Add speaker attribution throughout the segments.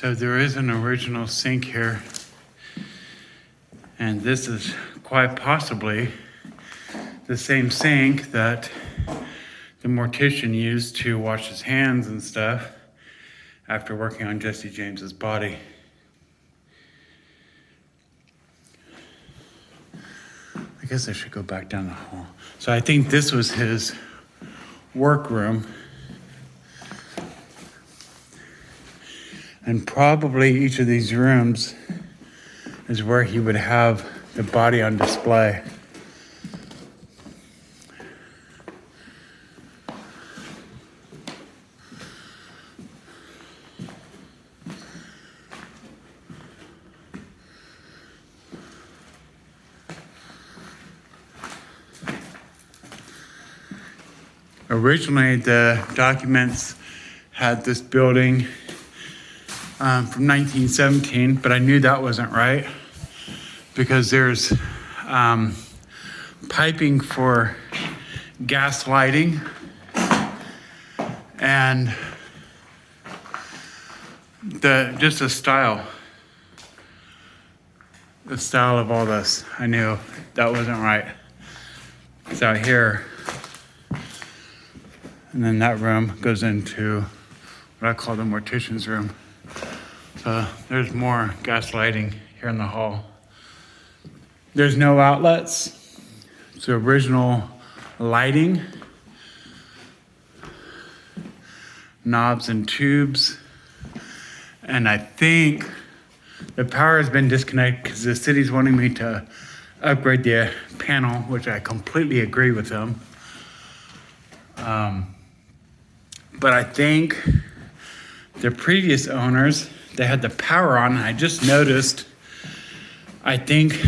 Speaker 1: So there is an original sink here, and this is quite possibly the same sink that the mortician used to wash his hands and stuff after working on Jesse James's body. I guess I should go back down the hall. So I think this was his workroom. And probably each of these rooms is where he would have the body on display. Originally, the documents had this building from 1917, but I knew that wasn't right because there's piping for gas lighting and just the style of all this. I knew that wasn't right. It's out here. And then that room goes into what I call the mortician's room. So there's more gas lighting here in the hall. There's no outlets. It's the original lighting. Knobs and tubes. And I think the power has been disconnected because the city's wanting me to upgrade the panel, which I completely agree with them. But I think the previous owners, they had the power on. I just noticed, I think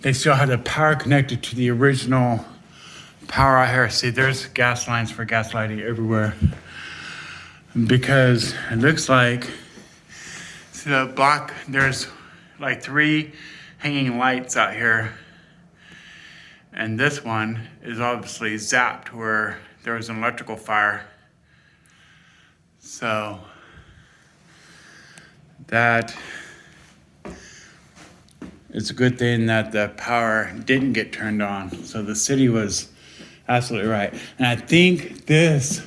Speaker 1: they still had the power connected to the original power out here. See, there's gas lines for gas lighting everywhere. Because it looks like, see the block, there's like 3 hanging lights out here. And this one is obviously zapped where there was an electrical fire. So that it's a good thing that the power didn't get turned on. So the city was absolutely right. And I think this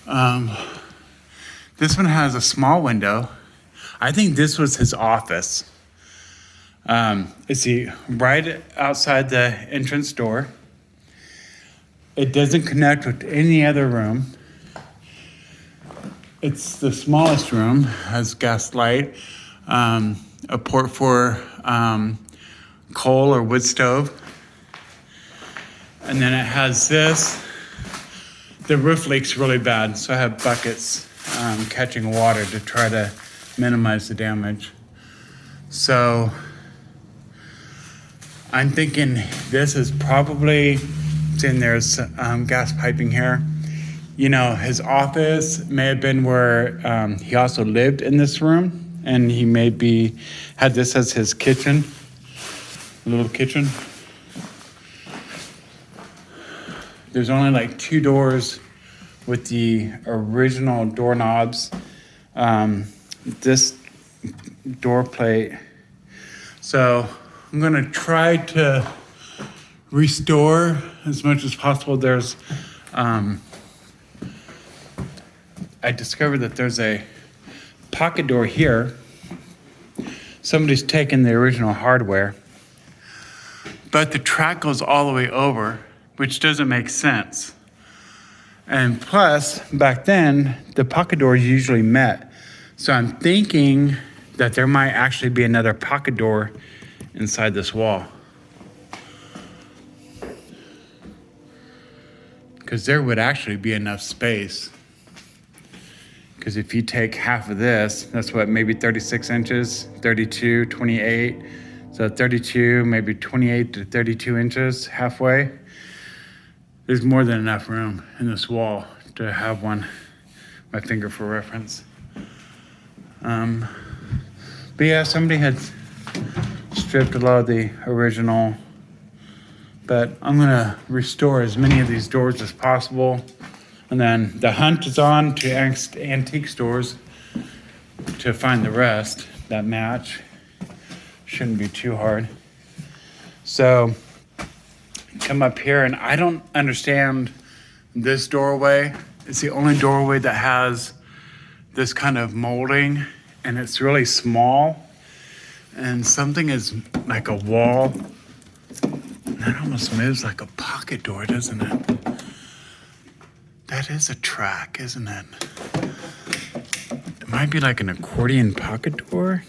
Speaker 1: one has a small window. I think this was his office. It's right outside the entrance door. It doesn't connect with any other room. It's the smallest room, has gas light, a port for coal or wood stove. And then it has this. The roof leaks really bad, so I have buckets catching water to try to minimize the damage. So I'm thinking this is probably, seeing there's gas piping here. You know, his office may have been where he also lived in this room, and he maybe had this as his kitchen, a little kitchen. There's only like 2 doors with the original doorknobs. This door plate. So I'm gonna try to restore as much as possible. There's, I discovered that there's a pocket door here. Somebody's taken the original hardware, but the track goes all the way over, which doesn't make sense. And plus, back then, the pocket doors usually met. So I'm thinking that there might actually be another pocket door inside this wall. Because there would actually be enough space. Because if you take half of this, that's what, maybe 36 inches, 32, 28. So 32, maybe 28 to 32 inches, halfway. There's more than enough room in this wall to have my finger for reference. But yeah, somebody had stripped a lot of the original, but I'm gonna restore as many of these doors as possible. And then the hunt is on to antique stores to find the rest that match. Shouldn't be too hard. So come up here, and I don't understand this doorway. It's the only doorway that has this kind of molding, and it's really small, and something is like a wall. That almost moves like a pocket door, doesn't it? That is a track, isn't it? It might be like an accordion pocket door.